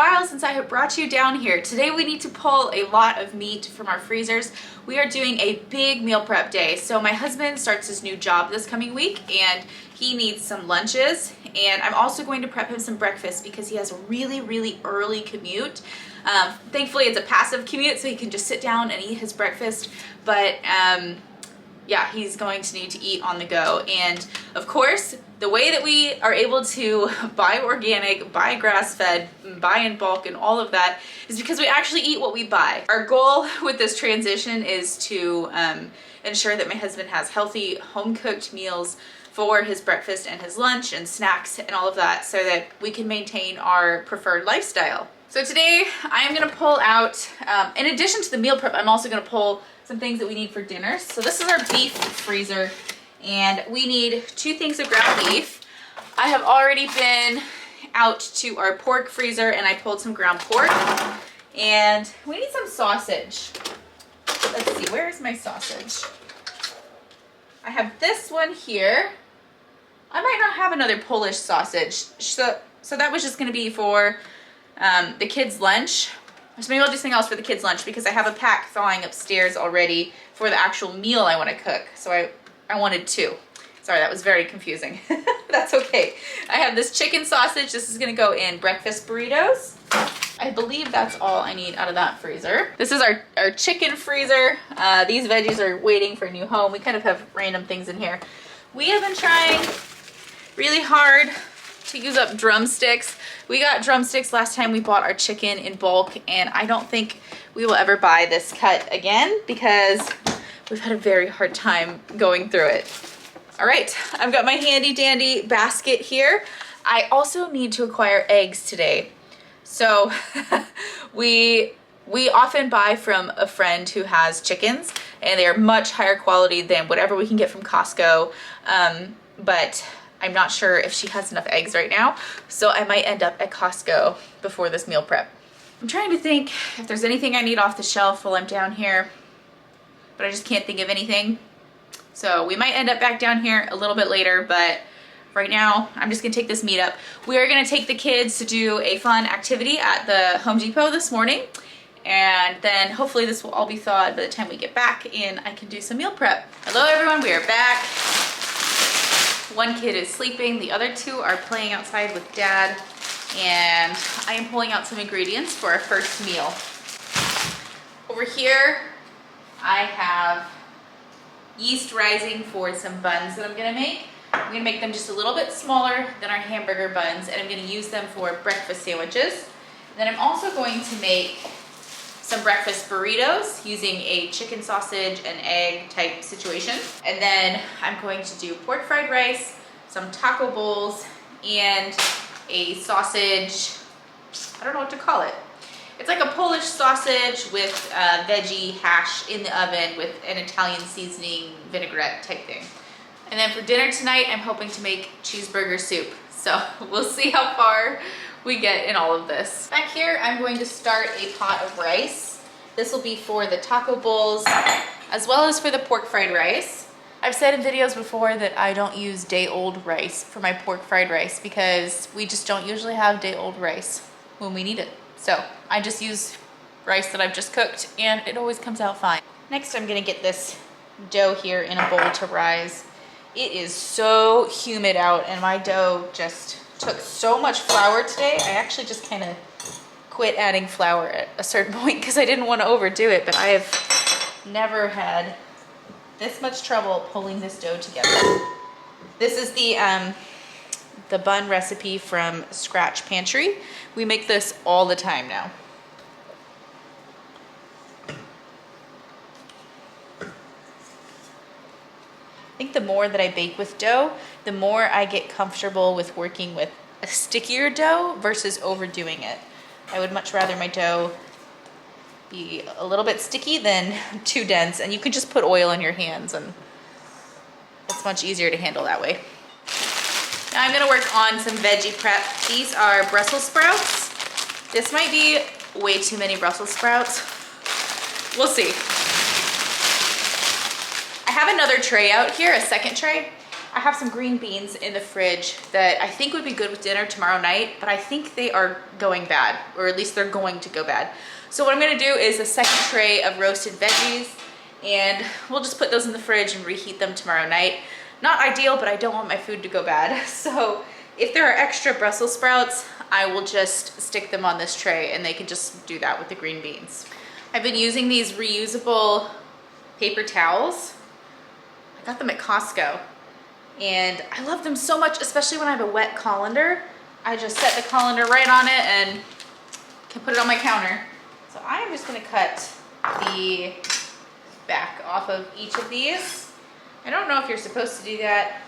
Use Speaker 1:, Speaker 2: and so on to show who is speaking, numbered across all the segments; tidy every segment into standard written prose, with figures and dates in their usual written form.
Speaker 1: while since I have brought you down here. Today we need to pull a lot of meat from our freezers. We are doing a big meal prep day. So my husband starts his new job this coming week and he needs some lunches, and I'm also going to prep him some breakfast because he has a really early commute. Thankfully it's a passive commute, so he can just sit down and eat his breakfast, but yeah, he's going to need to eat on the go. And of course, the way that we are able to buy organic, buy grass-fed, buy in bulk and all of that is because we actually eat what we buy. Our goal with this transition is to ensure that my husband has healthy home-cooked meals for his breakfast and his lunch and snacks and all of that, so that we can maintain our preferred lifestyle. So today I am gonna pull out, in addition to the meal prep, I'm also gonna pull some things that we need for dinner. So this is our beef freezer, and we need 2 things of ground beef. I have already been out to our pork freezer and I pulled some ground pork, and we need some sausage. Let's see, where is my sausage? I have this one here. I might not have another Polish sausage, so that was just gonna be for the kids' lunch. So maybe I'll do something else for the kids' lunch because I have a pack thawing upstairs already for the actual meal I want to cook. So I wanted 2. Sorry, that was very confusing. That's okay. I have this chicken sausage. This is gonna go in breakfast burritos. I believe that's all I need out of that freezer. This is our chicken freezer. These veggies are waiting for a new home. We kind of have random things in here. We have been trying really hard to use up drumsticks. We got drumsticks last time we bought our chicken in bulk, and I don't think we will ever buy this cut again because we've had a very hard time going through it. All right, I've got my handy dandy basket here. I also need to acquire eggs today. So we often buy from a friend who has chickens, and they are much higher quality than whatever we can get from Costco. But I'm not sure if she has enough eggs right now, so I might end up at Costco before this meal prep. I'm trying to think if there's anything I need off the shelf while I'm down here, but I just can't think of anything. So we might end up back down here a little bit later, but right now I'm just gonna take this meat up. We are gonna take the kids to do a fun activity at the Home Depot this morning, and then hopefully this will all be thawed by the time we get back and I can do some meal prep. Hello everyone, we are back. One kid is sleeping, the other 2 are playing outside with Dad, and I am pulling out some ingredients for our first meal. Over here, I have yeast rising for some buns that I'm gonna make. I'm gonna make them just a little bit smaller than our hamburger buns, and I'm gonna use them for breakfast sandwiches. And then I'm also going to make some breakfast burritos using a chicken sausage and egg type situation. And then I'm going to do pork fried rice, some taco bowls, and a sausage, I don't know what to call it. It's like a Polish sausage with veggie hash in the oven with an Italian seasoning vinaigrette type thing. And then for dinner tonight, I'm hoping to make cheeseburger soup. So we'll see how far we get in all of this. Back here, I'm going to start a pot of rice. This will be for the taco bowls as well as for the pork fried rice. I've said in videos before that I don't use day-old rice for my pork fried rice because we just don't usually have day-old rice when we need it. So I just use rice that I've just cooked and it always comes out fine. Next, I'm gonna get this dough here in a bowl to rise. It is so humid out and my dough just took so much flour today. I actually just kind of quit adding flour at a certain point because I didn't want to overdo it, but I have never had this much trouble pulling this dough together. This is the bun recipe from Scratch Pantry. We make this all the time now. I think the more that I bake with dough, the more I get comfortable with working with a stickier dough versus overdoing it. I would much rather my dough be a little bit sticky than too dense, and you can just put oil in your hands and it's much easier to handle that way. Now I'm gonna work on some veggie prep. These are Brussels sprouts. This might be way too many Brussels sprouts. We'll see. I have another tray out here, a second tray, I have some green beans in the fridge that I think would be good with dinner tomorrow night, but I think they are going bad, or at least they're going to go bad. So what I'm gonna do is a second tray of roasted veggies, and we'll just put those in the fridge and reheat them tomorrow night. Not ideal, but I don't want my food to go bad. So if there are extra Brussels sprouts, I will just stick them on this tray and they can just do that with the green beans. I've been using these reusable paper towels. I got them at Costco and I love them so much, especially when I have a wet colander. I just set the colander right on it and can put it on my counter. So I am just gonna cut the back off of each of these. I don't know if you're supposed to do that,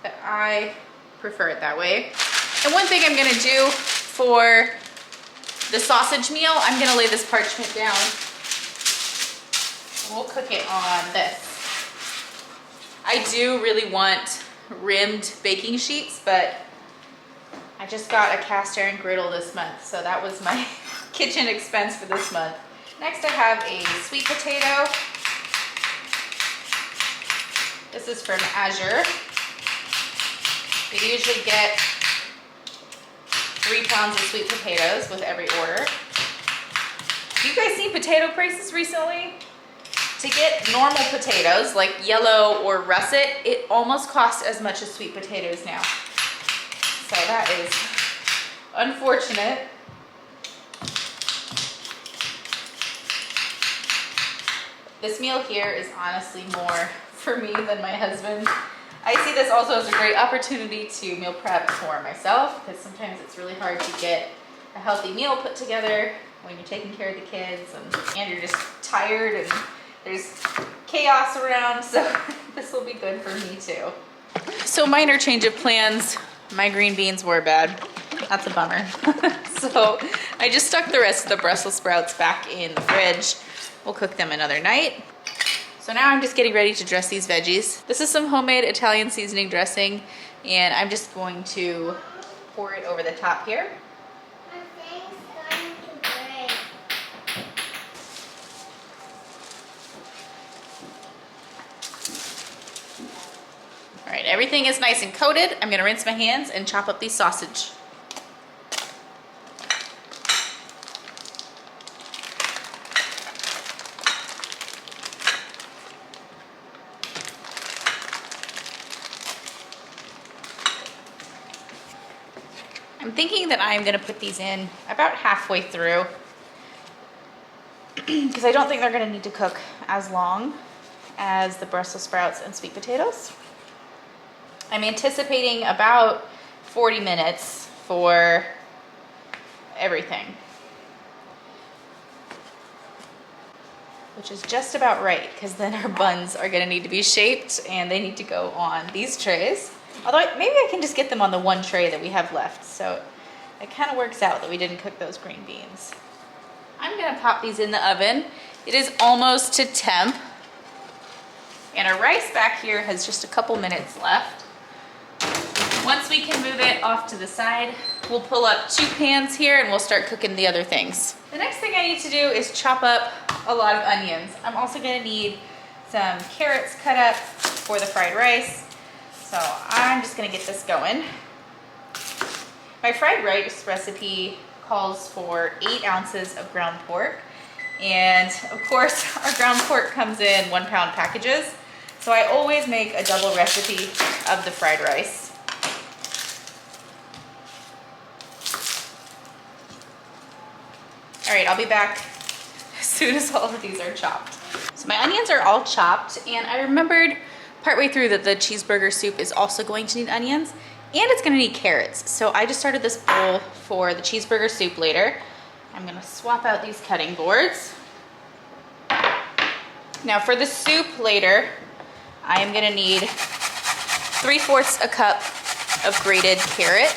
Speaker 1: but I prefer it that way. And one thing I'm gonna do for the sausage meal, I'm gonna lay this parchment down and we'll cook it on this. I do really want rimmed baking sheets, but I just got a cast iron griddle this month, so that was my kitchen expense for this month. Next I have a sweet potato. This is from Azure. We usually get 3 pounds of sweet potatoes with every order. Have you guys seen potato prices recently? To get normal potatoes, like yellow or russet, it almost costs as much as sweet potatoes now. So that is unfortunate. This meal here is honestly more for me than my husband. I see this also as a great opportunity to meal prep for myself, because sometimes it's really hard to get a healthy meal put together when you're taking care of the kids and you're just tired and there's chaos around, so this will be good for me too. So minor change of plans. My green beans were bad. That's a bummer. So I just stuck the rest of the Brussels sprouts back in the fridge. We'll cook them another night. So now I'm just getting ready to dress these veggies. This is some homemade Italian seasoning dressing, and I'm just going to pour it over the top here.
Speaker 2: My thing's starting to break.
Speaker 1: All right, everything is nice and coated. I'm gonna rinse my hands and chop up these sausage. I'm thinking that I'm gonna put these in about halfway through because I don't think they're gonna need to cook as long as the Brussels sprouts and sweet potatoes. I'm anticipating about 40 minutes for everything, which is just about right because then our buns are gonna need to be shaped and they need to go on these trays. Although maybe I can just get them on the one tray that we have left. So it kind of works out that we didn't cook those green beans. I'm gonna pop these in the oven. It is almost to temp. And our rice back here has just a couple minutes left. Once we can move it off to the side, we'll pull up 2 pans here and we'll start cooking the other things. The next thing I need to do is chop up a lot of onions. I'm also gonna need some carrots cut up for the fried rice. So I'm just gonna get this going. My fried rice recipe calls for 8 ounces of ground pork. And of course, our ground pork comes in 1 pound packages. So I always make a double recipe of the fried rice. All right, I'll be back as soon as all of these are chopped. So my onions are all chopped, and I remembered partway through that the cheeseburger soup is also going to need onions and it's gonna need carrots. So I just started this bowl for the cheeseburger soup later. I'm gonna swap out these cutting boards. Now for the soup later, I am gonna need 3/4 a cup of grated carrot.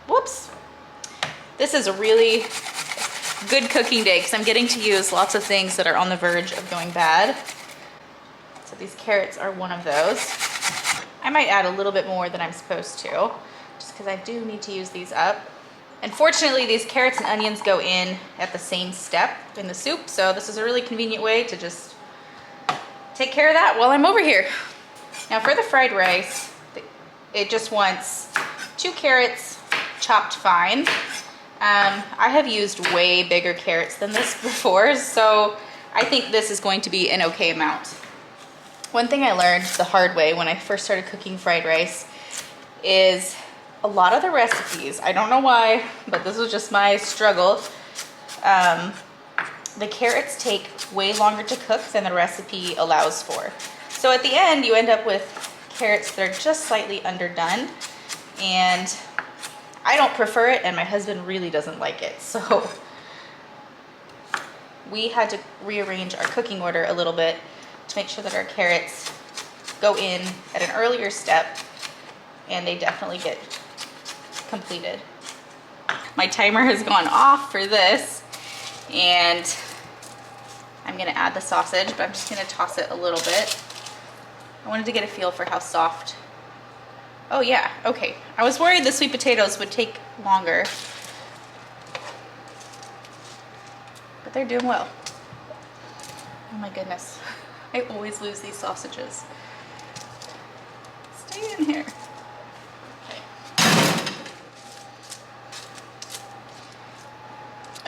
Speaker 1: Whoops. This is a really good cooking day because I'm getting to use lots of things that are on the verge of going bad. So these carrots are one of those. I might add a little bit more than I'm supposed to, just because I do need to use these up. And fortunately, these carrots and onions go in at the same step in the soup, so this is a really convenient way to just take care of that while I'm over here. Now for the fried rice, it just wants 2 carrots chopped fine. I have used way bigger carrots than this before, so I think this is going to be an okay amount. One thing I learned the hard way when I first started cooking fried rice is a lot of the recipes, I don't know why, but this was just my struggle. The carrots take way longer to cook than the recipe allows for. So at the end, you end up with carrots that are just slightly underdone, and I don't prefer it, and my husband really doesn't like it. So we had to rearrange our cooking order a little bit to make sure that our carrots go in at an earlier step, and they definitely get completed. My timer has gone off for this, and I'm gonna add the sausage, but I'm just gonna toss it a little bit. I wanted to get a feel for how soft. Oh yeah, okay. I was worried the sweet potatoes would take longer, but they're doing well. Oh my goodness. I always lose these sausages. Stay in here.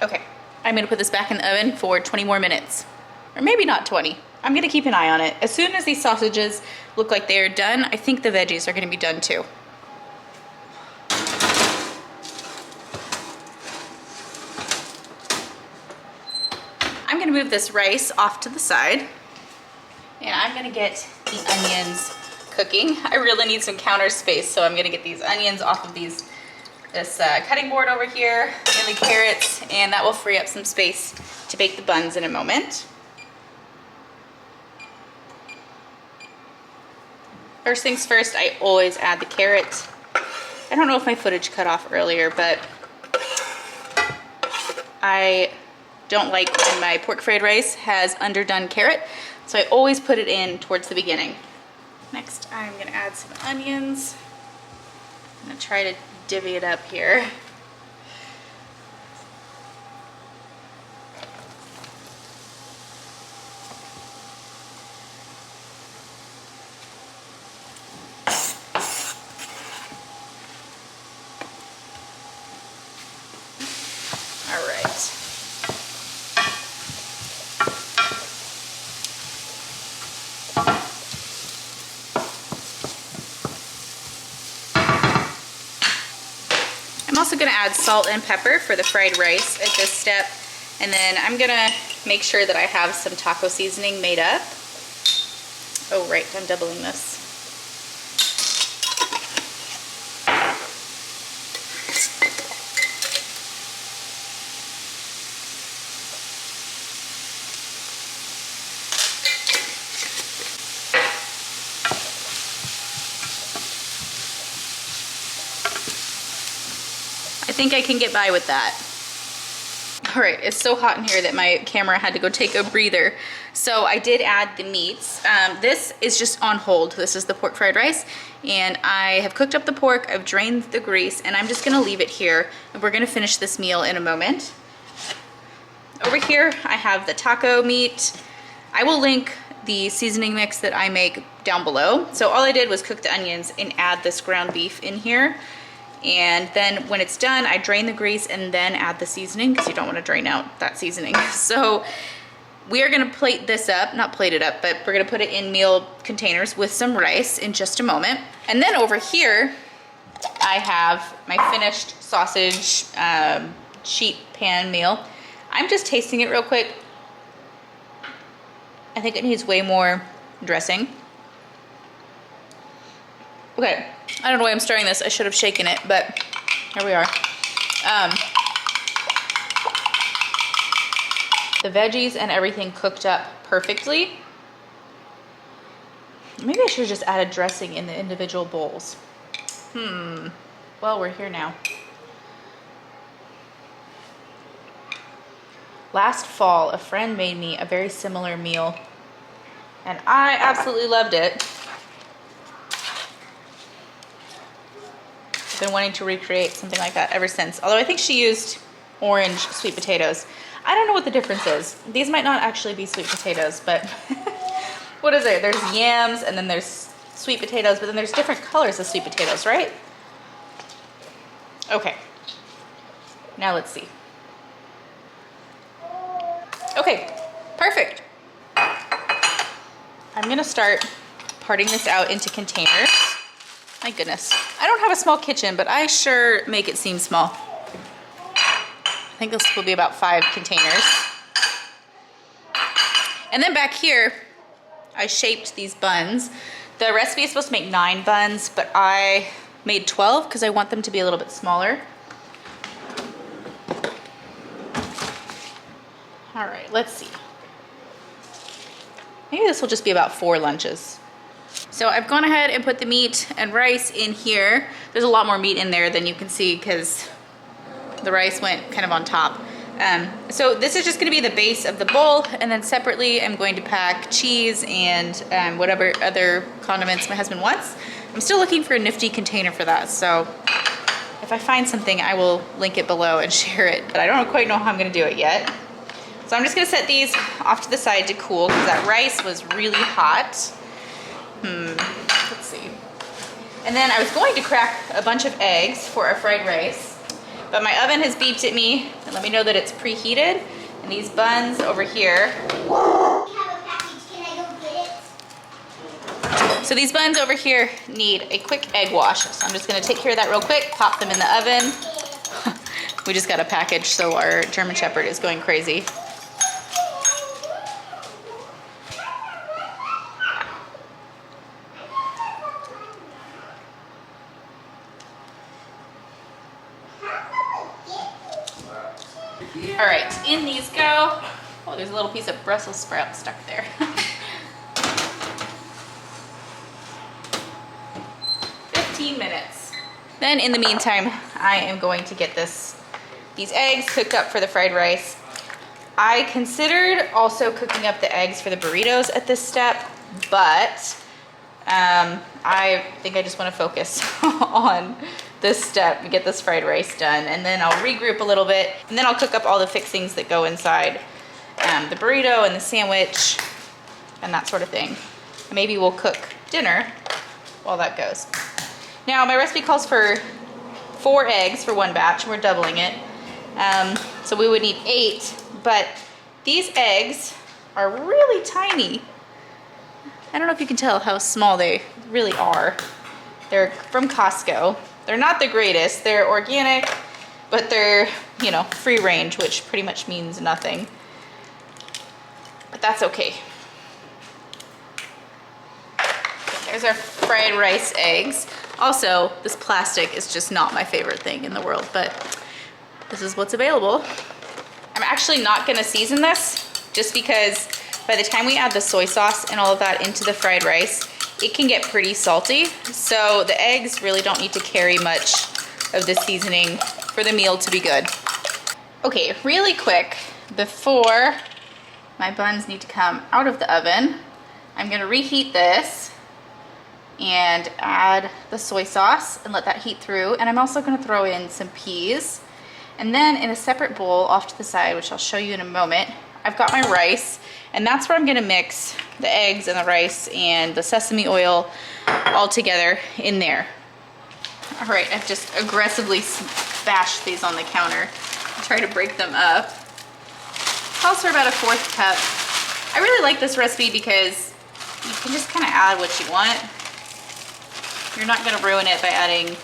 Speaker 1: Okay, I'm gonna put this back in the oven for 20 more minutes. Or maybe not 20. I'm gonna keep an eye on it. As soon as these sausages look like they're done, I think the veggies are gonna be done too. I'm gonna move this rice off to the side, and I'm gonna get the onions cooking. I really need some counter space, so I'm gonna get these onions off of this cutting board over here, and the carrots, and that will free up some space to bake the buns in a moment. First things first, I always add the carrot. I don't know if my footage cut off earlier, but I don't like when my pork fried rice has underdone carrot, so I always put it in towards the beginning. Next, I'm gonna add some onions. I'm gonna try to divvy it up here. All right. I'm also gonna add salt and pepper for the fried rice at this step, and then I'm gonna make sure that I have some taco seasoning made up. Oh right, I'm doubling this. I think I can get by with that. All right, it's so hot in here that my camera had to go take a breather. So I did add the meats. This is just on hold. This is the pork fried rice, and I have cooked up the pork, I've drained the grease, and I'm just gonna leave it here, and we're gonna finish this meal in a moment. Over here, I have the taco meat. I will link the seasoning mix that I make down below. So all I did was cook the onions and add this ground beef in here. And then when it's done, I drain the grease and then add the seasoning, because you don't want to drain out that seasoning. So we are gonna plate this up, not plate it up, but we're gonna put it in meal containers with some rice in just a moment. And then over here, I have my finished sausage sheet pan meal. I'm just tasting it real quick. I think it needs way more dressing. Okay, I don't know why I'm stirring this. I should have shaken it, but here we are. The veggies and everything cooked up perfectly. Maybe I should have just added dressing in the individual bowls. Well, we're here now. Last fall, a friend made me a very similar meal, and I absolutely loved it. I've been wanting to recreate something like that ever since. Although I think she used orange sweet potatoes. I don't know what the difference is. These might not actually be sweet potatoes, but What is there? There's yams, and then there's sweet potatoes, but then there's different colors of sweet potatoes, right? Okay. Now let's see. Okay, perfect. I'm gonna start parting this out into containers. My goodness. I don't have a small kitchen, but I sure make it seem small. I think this will be about 5 containers. And then back here, I shaped these buns. The recipe is supposed to make 9 buns, but I made 12 because I want them to be a little bit smaller. All right, let's see. Maybe this will just be about 4 lunches. So I've gone ahead and put the meat and rice in here. There's a lot more meat in there than you can see because the rice went kind of on top. So this is just gonna be the base of the bowl, and then separately I'm going to pack cheese and whatever other condiments my husband wants. I'm still looking for a nifty container for that, so if I find something, I will link it below and share it, but I don't quite know how I'm gonna do it yet. So I'm just gonna set these off to the side to cool because that rice was really hot. Let's see. And then I was going to crack a bunch of eggs for our fried rice, but my oven has beeped at me and let me know that it's preheated. And these buns over here.
Speaker 2: I have a package. Can I go get it?
Speaker 1: So these buns over here need a quick egg wash. So I'm just gonna take care of that real quick, pop them in the oven. We just got a package, so our German Shepherd is going crazy. All right, in these go. Oh, there's a little piece of Brussels sprout stuck there. 15 minutes. Then in the meantime, I am going to get these eggs cooked up for the fried rice. I considered also cooking up the eggs for the burritos at this step, but I think I just want to focus on this step and get this fried rice done, and then I'll regroup a little bit, and then I'll cook up all the fixings that go inside the burrito and the sandwich and that sort of thing. Maybe we'll cook dinner while that goes. Now my recipe calls for 4 eggs for 1 batch, and we're doubling it. So we would need 8, but these eggs are really tiny. I don't know if you can tell how small they really are. They're from Costco. They're not the greatest. They're organic, but they're, you know, free range, which pretty much means nothing. But that's okay. There's our fried rice eggs. Also, this plastic is just not my favorite thing in the world, but this is what's available. I'm actually not gonna season this just because by the time we add the soy sauce and all of that into the fried rice, it can get pretty salty. So the eggs really don't need to carry much of the seasoning for the meal to be good. Okay, really quick, before my buns need to come out of the oven, I'm gonna reheat this and add the soy sauce and let that heat through. And I'm also gonna throw in some peas. And then in a separate bowl off to the side, which I'll show you in a moment, I've got my rice, and that's where I'm gonna mix the eggs and the rice and the sesame oil all together in there. All right, I've just aggressively bashed these on the counter to try to break them up. Calls for about a 1/4 cup. I really like this recipe because you can just kind of add what you want. You're not gonna ruin it by adding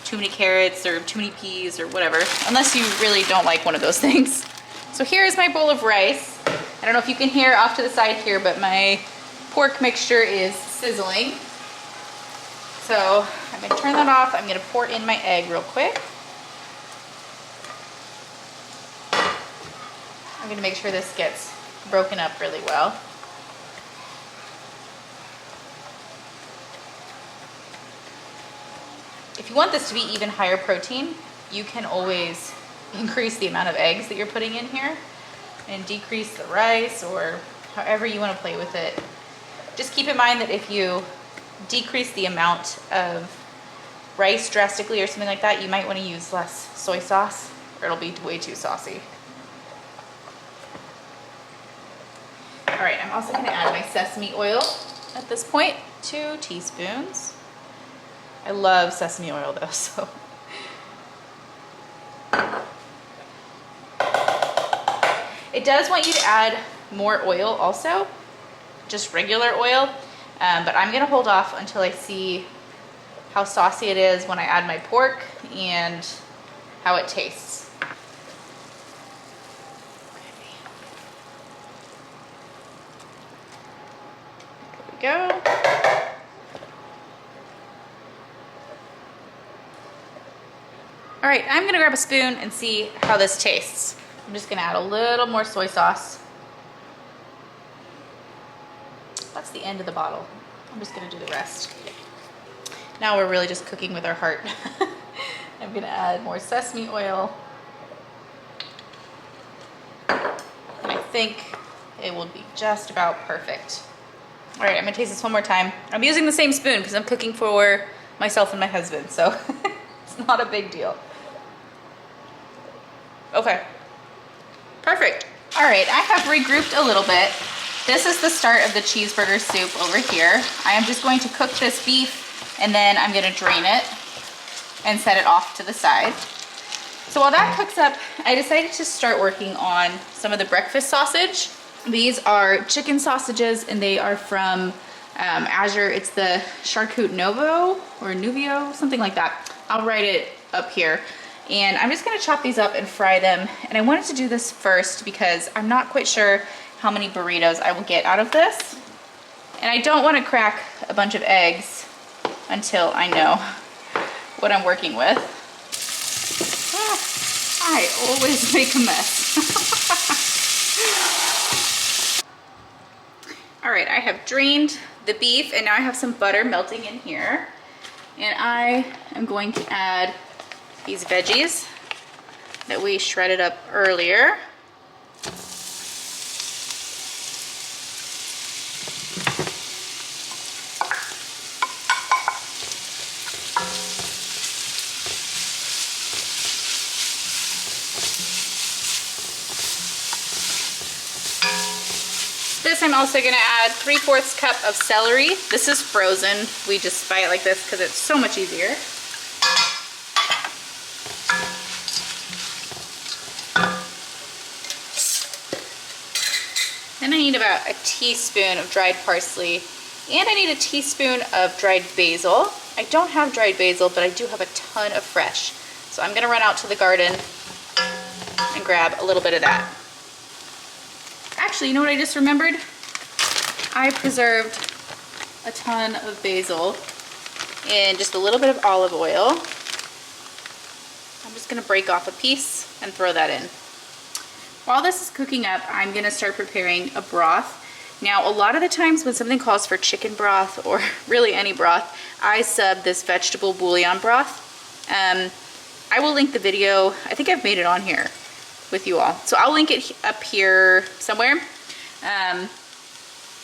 Speaker 1: too many carrots or too many peas or whatever, unless you really don't like one of those things. So here's my bowl of rice. I don't know if you can hear off to the side here, but my pork mixture is sizzling. So I'm gonna turn that off. I'm gonna pour in my egg real quick. I'm gonna make sure this gets broken up really well. If you want this to be even higher protein, you can always increase the amount of eggs that you're putting in here and decrease the rice, or however you want to play with it. Just keep in mind that if you decrease the amount of rice drastically or something like that, you might want to use less soy sauce or it'll be way too saucy. All right, I'm also gonna add my sesame oil at this point, 2 teaspoons. I love sesame oil though, so. It does want you to add more oil also, just regular oil, but I'm gonna hold off until I see how saucy it is when I add my pork and how it tastes. There we go. All right, I'm gonna grab a spoon and see how this tastes. I'm just gonna add a little more soy sauce. That's the end of the bottle. I'm just gonna do the rest. Now we're really just cooking with our heart. I'm gonna add more sesame oil. And I think it will be just about perfect. All right, I'm gonna taste this one more time. I'm using the same spoon because I'm cooking for myself and my husband, so it's not a big deal. Okay, perfect. All right, I have regrouped a little bit. This is the start of the cheeseburger soup over here. I am just going to cook this beef and then I'm gonna drain it and set it off to the side. So while that cooks up, I decided to start working on some of the breakfast sausage. These are chicken sausages and they are from Azure. It's the Charcut Novo or Nuvio, something like that. I'll write it up here. And I'm just gonna chop these up and fry them. And I wanted to do this first because I'm not quite sure how many burritos I will get out of this. And I don't wanna crack a bunch of eggs until I know what I'm working with. I always make a mess. All right, I have drained the beef and now I have some butter melting in here. And I am going to add these veggies that we shredded up earlier. This I'm also gonna add 3/4 cup of celery. This is frozen. We just buy it like this because it's so much easier. Then I need about a teaspoon of dried parsley and I need a teaspoon of dried basil. I don't have dried basil, but I do have a ton of fresh. So I'm gonna run out to the garden and grab a little bit of that. Actually, you know what I just remembered? I preserved a ton of basil in just a little bit of olive oil. I'm just gonna break off a piece and throw that in. While this is cooking up, I'm gonna start preparing a broth. Now, a lot of the times when something calls for chicken broth or really any broth, I sub this vegetable bouillon broth. I will link the video. I think I've made it on here with you all. So I'll link it up here somewhere.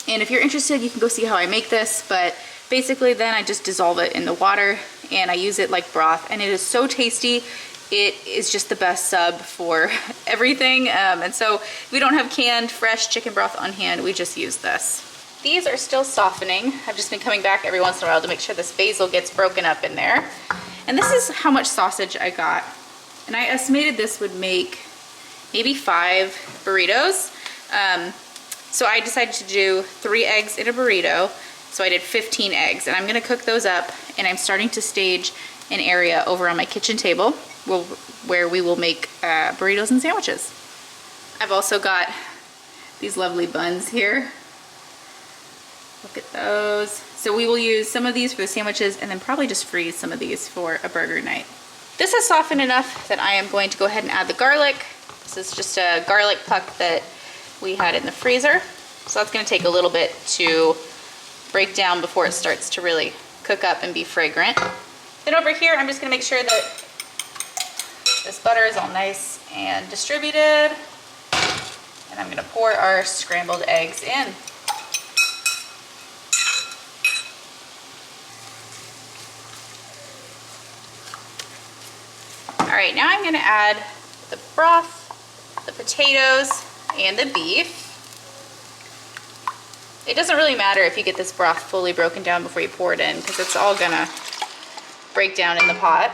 Speaker 1: And if you're interested, you can go see how I make this, but basically then I just dissolve it in the water and I use it like broth and it is so tasty. It is just the best sub for everything. And so if we don't have canned fresh chicken broth on hand, we just use this. These are still softening. I've just been coming back every once in a while to make sure this basil gets broken up in there. And this is how much sausage I got. And I estimated this would make maybe 5 burritos. So I decided to do 3 eggs in a burrito. So I did 15 eggs and I'm gonna cook those up and I'm starting to stage an area over on my kitchen table where we will make burritos and sandwiches. I've also got these lovely buns here. Look at those. So we will use some of these for the sandwiches and then probably just freeze some of these for a burger night. This has softened enough that I am going to go ahead and add the garlic. This is just a garlic puck that we had in the freezer. So that's gonna take a little bit to break down before it starts to really cook up and be fragrant. Then over here, I'm just gonna make sure that this butter is all nice and distributed. And I'm gonna pour our scrambled eggs in. All right, now I'm gonna add the broth, the potatoes, and the beef. It doesn't really matter if you get this broth fully broken down before you pour it in, because it's all gonna break down in the pot.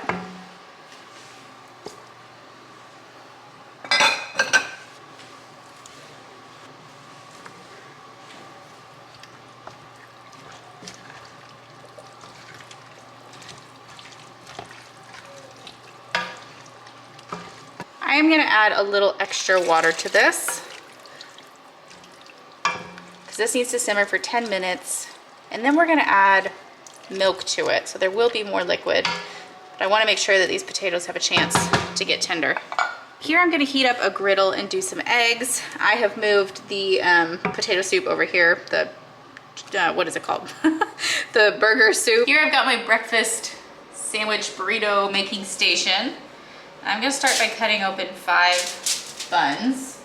Speaker 1: I am gonna add a little extra water to this, because this needs to simmer for 10 minutes, and then we're gonna add milk to it, so there will be more liquid, but I wanna make sure that these potatoes have a chance to get tender. Here I'm gonna heat up a griddle and do some eggs. I have moved the potato soup over here, the, what is it called? The burger soup. Here I've got my breakfast sandwich burrito making station. I'm gonna start by cutting open 5 buns.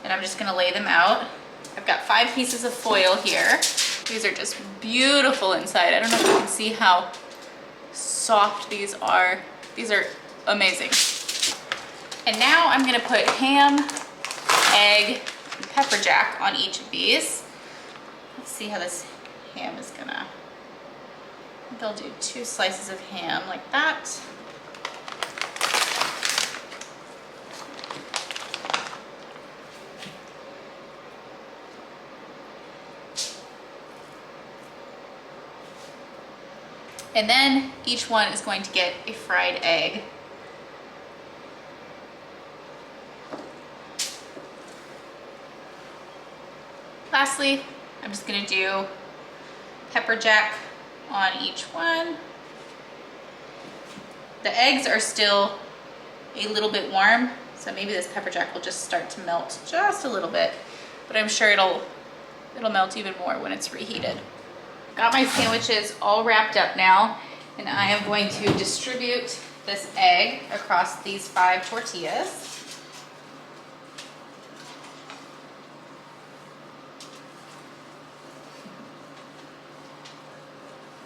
Speaker 1: And I'm just gonna lay them out. I've got 5 pieces of foil here. These are just beautiful inside. I don't know if you can see how soft these are. These are amazing. And now I'm gonna put ham, egg, and pepper jack on each of these. Let's see how this ham is gonna, they'll do 2 slices of ham like that. And then each one is going to get a fried egg. Lastly, I'm just gonna do pepper jack on each one. The eggs are still a little bit warm, so maybe this pepper jack will just start to melt just a little bit, but I'm sure it'll melt even more when it's reheated. Got my sandwiches all wrapped up now, and I am going to distribute this egg across these 5 tortillas.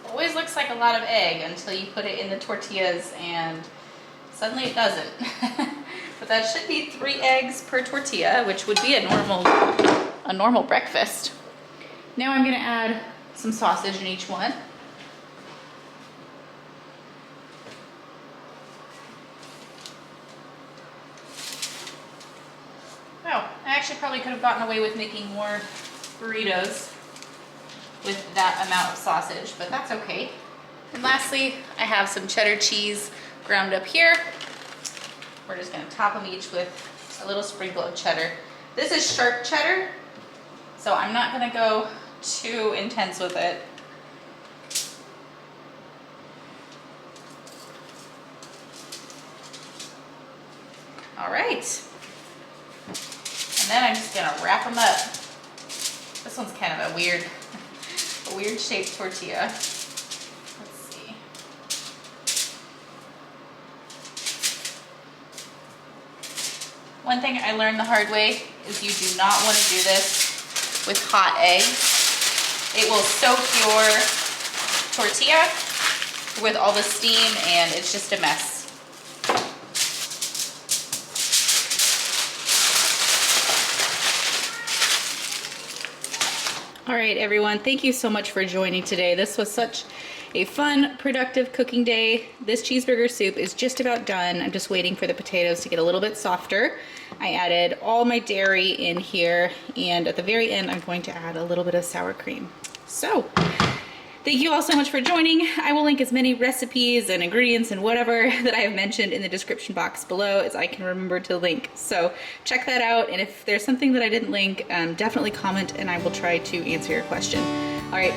Speaker 1: Always looks like a lot of egg until you put it in the tortillas and suddenly it doesn't. But that should be 3 eggs per tortilla, which would be a normal breakfast. Now I'm gonna add some sausage in each one. Oh, I actually probably could have gotten away with making more burritos with that amount of sausage, but that's okay. And lastly, I have some cheddar cheese ground up here. We're just gonna top them each with a little sprinkle of cheddar. This is sharp cheddar, so I'm not gonna go too intense with it. All right. And then I'm just gonna wrap them up. This one's kind of a weird shaped tortilla. Let's see. One thing I learned the hard way is you do not want to do this with hot eggs. It will soak your tortilla with all the steam and it's just a mess. All right, everyone, thank you so much for joining today. This was such a fun, productive cooking day. This cheeseburger soup is just about done. I'm just waiting for the potatoes to get a little bit softer. I added all my dairy in here, and at the very end, I'm going to add a little bit of sour cream. So, thank you all so much for joining. I will link as many recipes and ingredients and whatever that I have mentioned in the description box below as I can remember to link. So check that out, and if there's something that I didn't link, definitely comment and I will try to answer your question. All right,